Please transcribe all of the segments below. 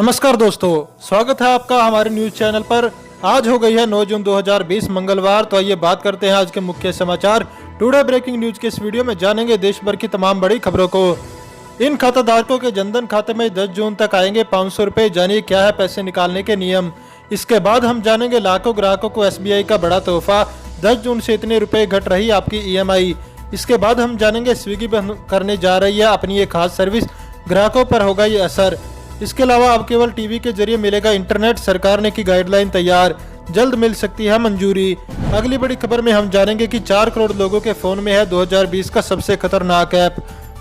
नमस्कार दोस्तों, स्वागत है आपका हमारे न्यूज चैनल पर। आज हो गई है 9 जून 2020 मंगलवार। तो आइए बात करते हैं आज के मुख्य समाचार। टुडे ब्रेकिंग न्यूज के इस वीडियो में जानेंगे देश भर की तमाम बड़ी खबरों को। इन खाताधारकों के जनधन खाते में 10 जून तक आएंगे 500 रुपए। जानिए क्या है पैसे निकालने के नियम। इसके बाद हम जानेंगे लाखों ग्राहकों को SBI का बड़ा तोहफा। 10 जून से इतने रुपए घट रही आपकी EMI। इसके बाद हम जानेंगे स्विगी बंद करने जा रही है अपनी ये खास सर्विस, ग्राहकों पर होगा ये असर। इसके अलावा अब केवल टीवी के जरिए मिलेगा इंटरनेट, सरकार ने की गाइडलाइन तैयार, जल्द मिल सकती है मंजूरी। अगली बड़ी खबर में हम जानेंगे कि 4 करोड़ लोगों के फोन में है 2020 का सबसे खतरनाक ऐप,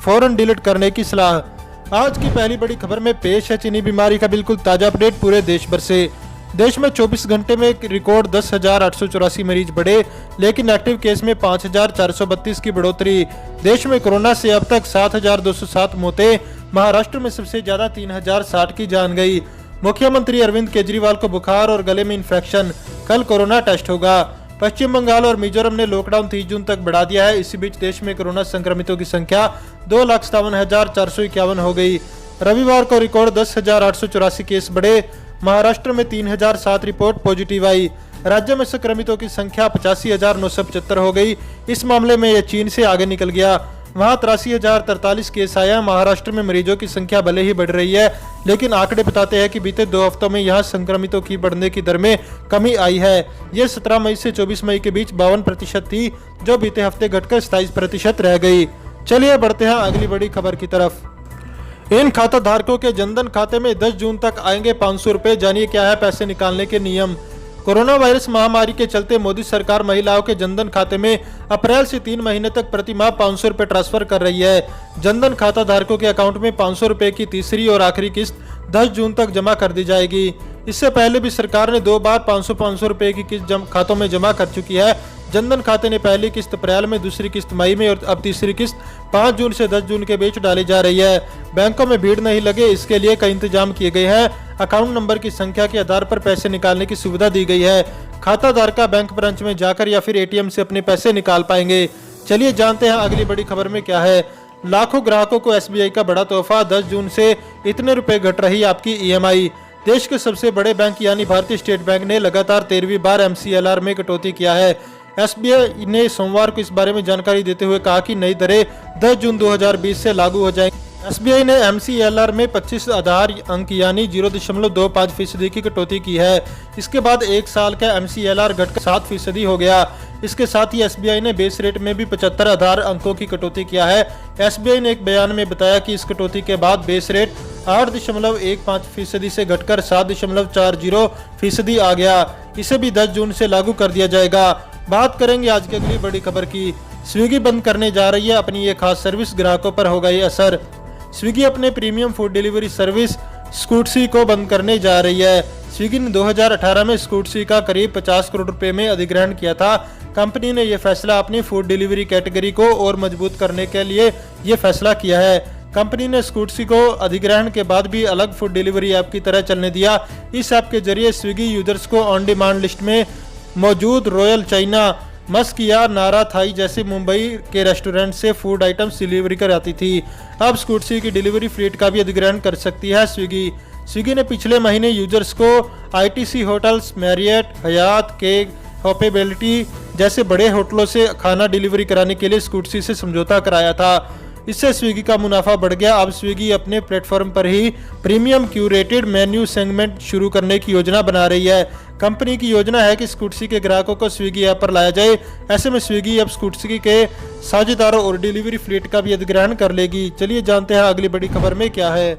फौरन डिलीट करने की सलाह। आज की पहली बड़ी खबर में पेश है चीनी बीमारी का बिल्कुल ताजा अपडेट पूरे देश भर से। देश में 24 घंटे में एक रिकॉर्ड 10,884 मरीज बढ़े, लेकिन एक्टिव केस में 5,432 की बढ़ोतरी। देश में कोरोना से अब तक 7,207 मौतें। महाराष्ट्र में सबसे ज्यादा 3,060 की जान गई। मुख्यमंत्री अरविंद केजरीवाल को बुखार और गले में इन्फेक्शन, कल कोरोना टेस्ट होगा। पश्चिम बंगाल और मिजोरम ने लॉकडाउन 30 जून तक बढ़ा दिया है। इसी बीच देश में कोरोना संक्रमितों की संख्या 2,57,451 हो गई। रविवार को रिकॉर्ड 10,884 केस बढ़े। महाराष्ट्र में 3,007 रिपोर्ट पॉजिटिव आई। राज्य में संक्रमितों की संख्या 85,975 हो गई। इस मामले में यह चीन से आगे निकल गया, वहां 83,043 केस आया। महाराष्ट्र में मरीजों की संख्या भले ही बढ़ रही है, लेकिन आंकड़े बताते हैं कि बीते 2 हफ्तों में यहां संक्रमितों की बढ़ने की दर में कमी आई है। यह 17 मई से 24 मई के बीच 52% थी, जो बीते हफ्ते घटकर 27% रह गई। चलिए बढ़ते हैं अगली बड़ी खबर की तरफ। इन खाता धारकों के जनधन खाते में 10 जून तक आएंगे 500 रुपए। जानिए क्या है पैसे निकालने के नियम। कोरोना वायरस महामारी के चलते मोदी सरकार महिलाओं के जनधन खाते में अप्रैल से 3 महीने तक प्रति माह 500 रुपए ट्रांसफर कर रही है। जनधन खाता धारकों के अकाउंट में 500 रुपए की तीसरी और आखिरी किस्त 10 जून तक जमा कर दी जाएगी। इससे पहले भी सरकार ने 2 बार 500 रुपए की किस्त खातों में जमा कर चुकी है। जनधन खाते ने पहली किस्त अप्रैल में, दूसरी किस्त मई में और अब तीसरी किस्त 5 जून से 10 जून के बीच डाली जा रही है। बैंकों में भीड़ नहीं लगे, इसके लिए कई इंतजाम किए गए हैं। अकाउंट नंबर की संख्या के आधार पर पैसे निकालने की सुविधा दी गई है। खाता धारक बैंक ब्रांच में जाकर या फिर ATM से अपने पैसे निकाल पाएंगे। चलिए जानते हैं अगली बड़ी खबर में क्या है। लाखों ग्राहकों को SBI का बड़ा तोहफा। 10 जून से इतने रुपए घट रही आपकी EMI। देश के सबसे बड़े बैंक यानी भारतीय स्टेट बैंक ने लगातार 13वीं बार MCLR में कटौती किया है। SBI ने सोमवार को इस बारे में जानकारी देते हुए कहा कि नई दरें 10 जून 2020 से लागू हो जाएंगी। SBI ने MCLR में 25 आधार अंक यानी 0.25% की कटौती की है। इसके बाद 1 साल का MCLR घटकर 7% हो गया। इसके साथ ही SBI ने बेस रेट में भी 75 आधार अंकों की कटौती किया है। SBI ने एक बयान में बताया कि इस कटौती के बाद बेस रेट 8.15% से घटकर 7.40% आ गया। इसे भी 10 जून से लागू कर दिया जाएगा। बात करेंगे आज की अगली बड़ी खबर की। स्विगी बंद करने जा रही है अपनी ये खास सर्विस, ग्राहकों पर होगा ये असर। स्विगी अपने प्रीमियम फूड डिलीवरी सर्विस स्कूटसी को बंद करने जा रही है। स्विगी ने 2018 में स्कूटसी का करीब 50 करोड़ रुपए में अधिग्रहण किया था। कंपनी ने यह फैसला अपनी फूड डिलीवरी कैटेगरी को और मजबूत करने के लिए यह फैसला किया है। कंपनी ने स्कूटसी को अधिग्रहण के बाद भी अलग फूड डिलीवरी ऐप की तरह चलने दिया। इस ऐप के जरिए स्विगी यूजर्स को ऑन डिमांड लिस्ट में मौजूद रॉयल चाइना, मस्क या नारा थाई जैसे मुंबई के रेस्टोरेंट से फूड आइटम्स डिलीवरी कराती थी। अब स्कूटसी की डिलीवरी फ्लीट का भी अधिग्रहण कर सकती है स्विगी ने पिछले महीने यूजर्स को ITC होटल्स, मैरियट, हयात, केक, हॉस्पिटैलिटी जैसे बड़े होटलों से खाना डिलीवरी कराने के लिए स्कूटसी से समझौता कराया था। इससे स्विगी का मुनाफा बढ़ गया। अब स्विगी अपने प्लेटफॉर्म पर ही प्रीमियम क्यूरेटेड मेन्यू सेगमेंट शुरू करने की योजना बना रही है। कंपनी की योजना है कि स्कूटसी के ग्राहकों को स्विगी ऐप पर लाया जाए। ऐसे में स्विगी अब स्कूटसी के साझेदारों और डिलीवरी फ्लीट का भी अधिग्रहण कर लेगी। चलिए जानते हैं अगली बड़ी खबर में क्या है।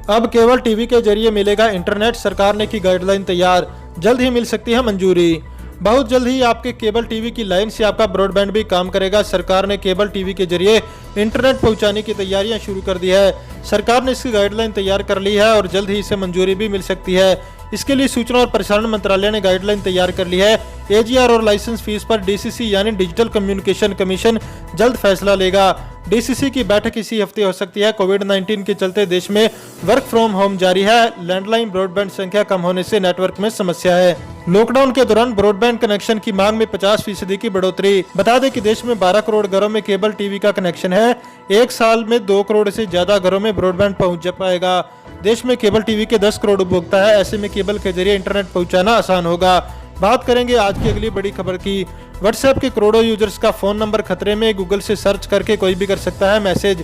अब केवल टीवी के जरिए मिलेगा इंटरनेट, सरकार ने की गाइडलाइन तैयार, जल्द ही मिल सकती है मंजूरी। बहुत जल्द ही आपके केबल टीवी की लाइन से आपका ब्रॉडबैंड भी काम करेगा। सरकार ने केबल टीवी के जरिए इंटरनेट पहुंचाने की तैयारियां शुरू कर दी है। सरकार ने इसकी गाइडलाइन तैयार कर ली है और जल्द ही इसे मंजूरी भी मिल सकती है। इसके लिए सूचना और प्रसारण मंत्रालय ने गाइडलाइन तैयार कर ली है। AGR और लाइसेंस फीस पर DCC यानी डिजिटल कम्युनिकेशन कमीशन जल्द फैसला लेगा। DCC की बैठक इसी हफ्ते हो सकती है। कोविड-19 के चलते देश में वर्क फ्रॉम होम जारी है। लैंडलाइन ब्रॉडबैंड संख्या कम होने से नेटवर्क में समस्या है। लॉकडाउन के दौरान ब्रॉडबैंड कनेक्शन की मांग में 50% की बढ़ोतरी। बता दें कि देश में 12 करोड़ घरों में केबल टीवी का कनेक्शन है। 1 साल में 2 करोड़ से ज्यादा घरों में ब्रॉडबैंड पहुंच पाएगा। देश में केबल टीवी के 10 करोड़ उपभोक्ता है। ऐसे में केबल के जरिए इंटरनेट पहुंचाना आसान होगा। बात करेंगे आज की अगली बड़ी खबर की। व्हाट्सएप के करोड़ों यूजर्स का फोन नंबर खतरे में, गूगल से सर्च करके कोई भी कर सकता है मैसेज।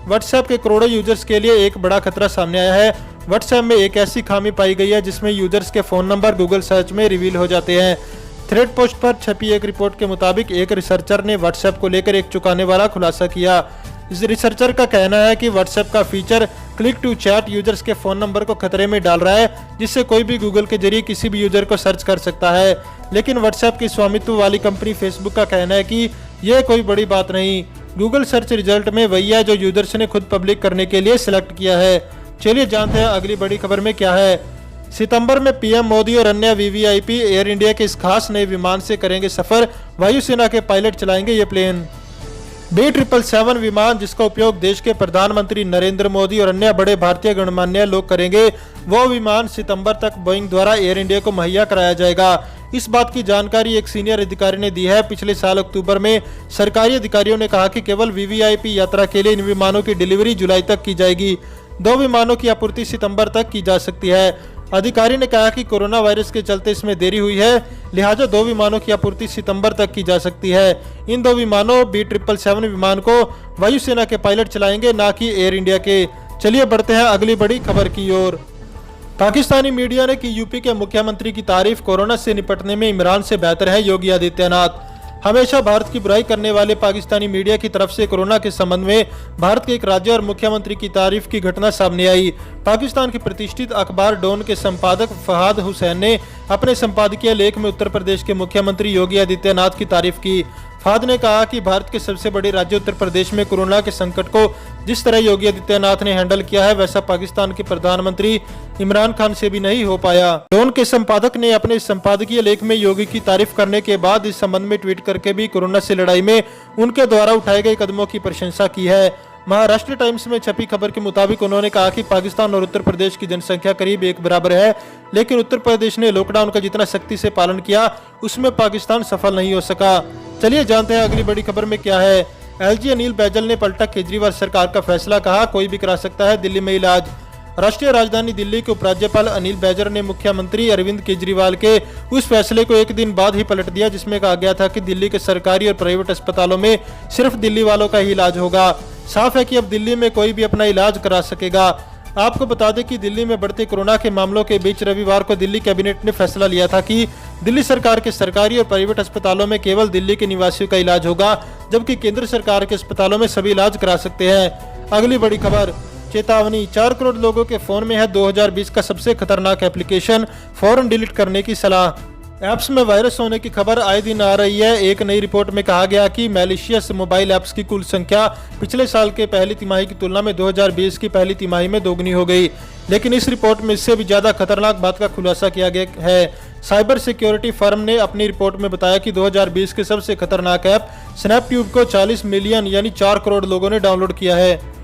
व्हाट्सएप के करोड़ों यूजर्स के लिए एक बड़ा खतरा सामने आया है। व्हाट्सएप में एक ऐसी खामी पाई गई है जिसमें यूजर्स के फोन नंबर गूगल सर्च में रिवील हो जाते हैं। थ्रेड पोस्ट पर छपी एक रिपोर्ट के मुताबिक एक रिसर्चर ने व्हाट्सएप को लेकर एक चौंकाने वाला खुलासा किया। इस रिसर्चर का कहना है कि व्हाट्सएप का feature click to chat users के फोन नंबर को खतरे में डाल रहा है, जिससे कोई भी गूगल के जरिए किसी भी यूजर को सर्च कर सकता है। लेकिन व्हाट्सएप की स्वामित्व वाली कंपनी फेसबुक का कहना है कि यह कोई बड़ी बात नहीं। गूगल सर्च रिजल्ट में वही है जो यूजर्स ने खुद पब्लिक करने के लिए सिलेक्ट किया है। चलिए जानते हैं अगली बड़ी खबर में क्या है। सितंबर में पीएम मोदी और अन्य वीवीआईपी एयर इंडिया के इस खास नए विमान से करेंगे सफर। वायुसेना के पायलट चलाएंगे ये प्लेन। B777 विमान, जिसका उपयोग देश के प्रधानमंत्री नरेंद्र मोदी और अन्य बड़े भारतीय गणमान्य लोग करेंगे, वो विमान सितंबर तक बोइंग द्वारा एयर इंडिया को मुहैया कराया जाएगा। इस बात की जानकारी एक सीनियर अधिकारी ने दी है। पिछले साल अक्टूबर में सरकारी अधिकारियों ने कहा कि केवल वीवीआईपी यात्रा के लिए इन विमानों की डिलीवरी जुलाई तक की जाएगी। 2 विमानों की आपूर्ति सितंबर तक की जा सकती है। अधिकारी ने कहा कि कोरोना वायरस के चलते इसमें देरी हुई है, लिहाजा 2 विमानों की आपूर्ति सितंबर तक की जा सकती है। इन 2 विमानों B777 विमान को वायुसेना के पायलट चलाएंगे, ना कि एयर इंडिया के। चलिए बढ़ते हैं अगली बड़ी खबर की ओर। पाकिस्तानी मीडिया ने की यूपी के मुख्यमंत्री की तारीफ। कोरोना से निपटने में इमरान से बेहतर है योगी आदित्यनाथ। हमेशा भारत की बुराई करने वाले पाकिस्तानी मीडिया की तरफ से कोरोना के संबंध में भारत के एक राज्य और मुख्यमंत्री की तारीफ की घटना सामने आई। पाकिस्तान के प्रतिष्ठित अखबार डॉन के संपादक फहाद हुसैन ने अपने संपादकीय लेख में उत्तर प्रदेश के मुख्यमंत्री योगी आदित्यनाथ की तारीफ की। फहाद ने कहा कि भारत के सबसे बड़े राज्य उत्तर प्रदेश में कोरोना के संकट को जिस तरह योगी आदित्यनाथ ने हैंडल किया है, वैसा पाकिस्तान के प्रधानमंत्री इमरान खान से भी नहीं हो पाया। डॉन के संपादक ने अपने संपादकीय लेख में योगी की तारीफ करने के बाद इस संबंध में ट्वीट करके भी कोरोना से लड़ाई में उनके द्वारा उठाए गए कदमों की प्रशंसा की है। महाराष्ट्र टाइम्स में छपी खबर के मुताबिक उन्होंने कहा कि पाकिस्तान और उत्तर प्रदेश की जनसंख्या करीब एक बराबर है, लेकिन उत्तर प्रदेश ने लॉकडाउन का जितना सख्ती से पालन किया, उसमें पाकिस्तान सफल नहीं हो सका। चलिए जानते हैं अगली बड़ी खबर में क्या है। एलजी अनिल बैजल ने पलटा केजरीवाल सरकार का फैसला, कहा कोई भी करा सकता है दिल्ली में इलाज। राष्ट्रीय राजधानी दिल्ली के उपराज्यपाल अनिल बैजल ने मुख्यमंत्री अरविंद केजरीवाल के उस फैसले को एक दिन बाद ही पलट दिया जिसमें कहा गया था कि दिल्ली के सरकारी और प्राइवेट अस्पतालों में सिर्फ दिल्ली वालों का ही इलाज होगा। साफ है कि अब दिल्ली में कोई भी अपना इलाज करा सकेगा। आपको बता दें कि दिल्ली में बढ़ते कोरोना के मामलों के बीच रविवार को दिल्ली कैबिनेट ने फैसला लिया था कि दिल्ली सरकार के सरकारी और प्राइवेट अस्पतालों में केवल दिल्ली के निवासियों का इलाज होगा, जबकि केंद्र सरकार के अस्पतालों में सभी इलाज करा सकते हैं। अगली बड़ी खबर, चेतावनी, 4 करोड़ लोगों के फोन में है 2020 का सबसे खतरनाक एप्लीकेशन, फौरन डिलीट करने की सलाह। ऐप्स में वायरस होने की खबर आए दिन आ रही है। एक नई रिपोर्ट में कहा गया कि मैलिशियस मोबाइल ऐप्स की कुल संख्या पिछले साल के पहली तिमाही की तुलना में 2020 की पहली तिमाही में दोगुनी हो गई। लेकिन इस रिपोर्ट में इससे भी ज्यादा खतरनाक बात का खुलासा किया गया है। साइबर सिक्योरिटी फर्म ने अपनी रिपोर्ट में बताया कि 2020 के सबसे खतरनाक ऐप स्नैपट्यूब को 40 मिलियन यानी 4 करोड़ लोगों ने डाउनलोड किया है।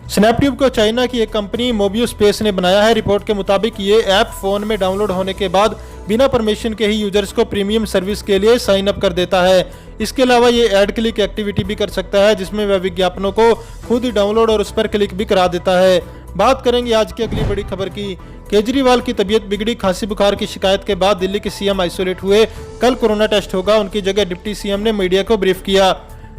स्नैपट्यूब को चाइना की एक कंपनी मोबियो स्पेस ने बनाया है। रिपोर्ट के मुताबिक ये ऐप फोन में डाउनलोड होने के बाद बिना परमिशन के ही यूजर्स को प्रीमियम सर्विस के लिए साइन अप कर देता है। इसके अलावा ये एड क्लिक एक्टिविटी भी कर सकता है, जिसमें वह विज्ञापनों को खुद ही डाउनलोड और उस पर क्लिक भी करा देता है। बात करेंगे आज की अगली बड़ी खबर की। केजरीवाल की तबीयत बिगड़ी, खांसी बुखार की शिकायत के बाद दिल्ली के सीएम आइसोलेट हुए। कल कोरोना टेस्ट होगा, उनकी जगह डिप्टी सीएम ने मीडिया को ब्रीफ किया।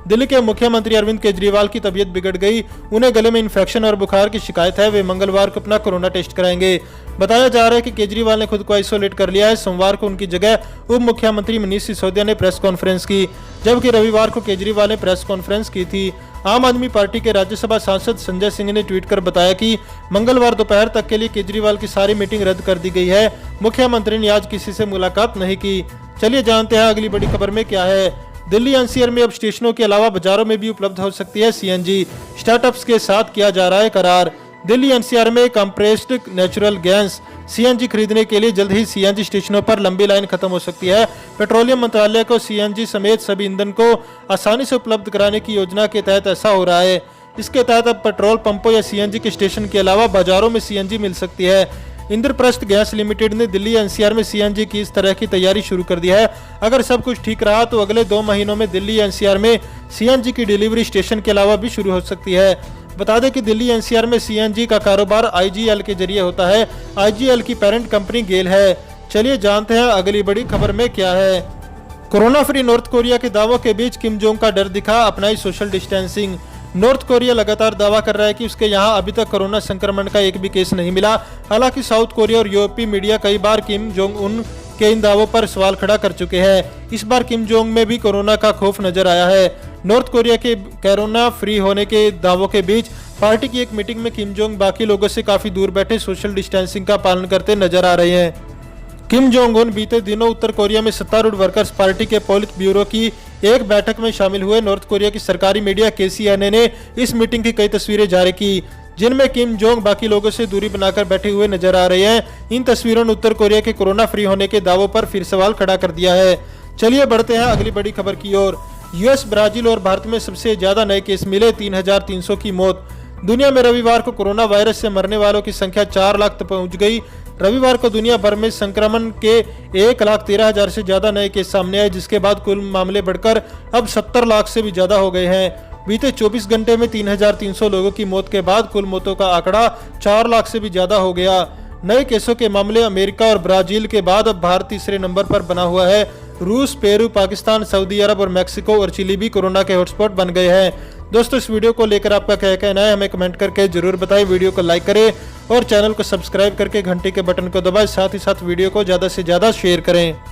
दिल्ली के मुख्यमंत्री अरविंद केजरीवाल की तबीयत बिगड़ गई, उन्हें गले में इन्फेक्शन और बुखार की शिकायत है। वे मंगलवार को अपना कोरोना टेस्ट कराएंगे। बताया जा रहा है कि केजरीवाल ने खुद को आइसोलेट कर लिया है। सोमवार को उनकी जगह उप मुख्यमंत्री मनीष सिसोदिया ने प्रेस कॉन्फ्रेंस की, जबकि रविवार को केजरीवाल ने प्रेस कॉन्फ्रेंस की थी। आम आदमी पार्टी के राज्यसभा सांसद संजय सिंह ने ट्वीट कर बताया कि मंगलवार दोपहर तक के लिए केजरीवाल की सारी मीटिंग रद्द कर दी गई है। मुख्यमंत्री ने आज किसी से मुलाकात नहीं की। चलिए जानते हैं अगली बड़ी खबर में क्या है। दिल्ली एनसीआर में अब स्टेशनों के अलावा बाजारों में भी उपलब्ध हो सकती है सीएनजी। स्टार्टअप्स के साथ किया जा रहा है करार। दिल्ली एनसीआर में कंप्रेस्ड नेचुरल गैस सीएनजी खरीदने के लिए जल्द ही सीएनजी स्टेशनों पर लंबी लाइन खत्म हो सकती है। पेट्रोलियम मंत्रालय को सीएनजी समेत सभी ईंधन को आसानी से उपलब्ध कराने की योजना के तहत ऐसा हो रहा है। इसके तहत अब पेट्रोल पंपों या सीएनजी के स्टेशन के अलावा बाजारों में सीएनजी मिल सकती है। इंद्रप्रस्थ गैस लिमिटेड ने दिल्ली एनसीआर में सीएनजी की इस तरह की तैयारी शुरू कर दी है। अगर सब कुछ ठीक रहा तो अगले 2 महीनों में दिल्ली एनसीआर में सीएनजी की डिलीवरी स्टेशन के अलावा भी शुरू हो सकती है। बता दें कि दिल्ली एनसीआर में सीएनजी का कारोबार आईजीएल के जरिए होता है। आईजीएल की पेरेंट कंपनी गेल है। चलिए जानते हैं अगली बड़ी खबर में क्या है। कोरोना फ्री नॉर्थ कोरिया के दावों के बीच किम जोंग का डर दिखा, अपनाई सोशल डिस्टेंसिंग। नॉर्थ कोरिया लगातार दावा कर रहा है कि उसके यहां अभी तक कोरोना संक्रमण का एक भी केस नहीं मिला। हालांकि साउथ कोरिया और यूरोपीय मीडिया कई बार किम जोंग उन के इन दावों पर सवाल खड़ा कर चुके हैं। इस बार किम जोंग में भी कोरोना का खौफ नजर आया है। नॉर्थ कोरिया के कोरोना फ्री होने के दावों के बीच पार्टी की एक मीटिंग में किम जोंग बाकी लोगों से काफी दूर बैठे सोशल डिस्टेंसिंग का पालन करते नजर आ रहे हैं। किम जोंग उन बीते दिनों उत्तर कोरिया में सत्तारूढ़ वर्कर्स पार्टी के पोलित ब्यूरो की एक बैठक में शामिल हुए। नॉर्थ कोरिया की सरकारी मीडिया KCNA ने इस मीटिंग की कई तस्वीरें जारी की, जिनमें किम जोंग बाकी लोगों से दूरी बनाकर बैठे हुए नजर आ रहे हैं। इन तस्वीरों ने उत्तर कोरिया के कोरोना फ्री होने के दावों पर फिर सवाल खड़ा कर दिया है। चलिए बढ़ते हैं अगली बड़ी खबर की ओर। यूएस, ब्राजील और भारत में सबसे ज्यादा नए केस मिले, 3,300 की मौत। दुनिया में रविवार को कोरोना वायरस से मरने वालों की संख्या 4 लाख तक पहुंच गई। रविवार को दुनिया भर में संक्रमण के 1,13,000 से ज्यादा नए केस सामने आए, जिसके बाद कुल मामले बढ़कर अब 70 लाख से भी ज्यादा हो गए हैं। बीते 24 घंटे में 3,300 लोगों की मौत के बाद कुल मौतों का आंकड़ा 4 लाख से भी ज्यादा हो गया। नए केसों के मामले अमेरिका और ब्राजील के बाद अब भारत तीसरे नंबर पर बना हुआ है। रूस, पेरू, पाकिस्तान, सऊदी अरब और मैक्सिको और चिली भी कोरोना के हॉटस्पॉट बन गए हैं। दोस्तों, इस वीडियो को लेकर आपका क्या कहना है हमें कमेंट करके जरूर बताएं। वीडियो को लाइक करें और चैनल को सब्सक्राइब करके घंटी के बटन को दबाएं। साथ ही साथ वीडियो को ज़्यादा से ज़्यादा शेयर करें।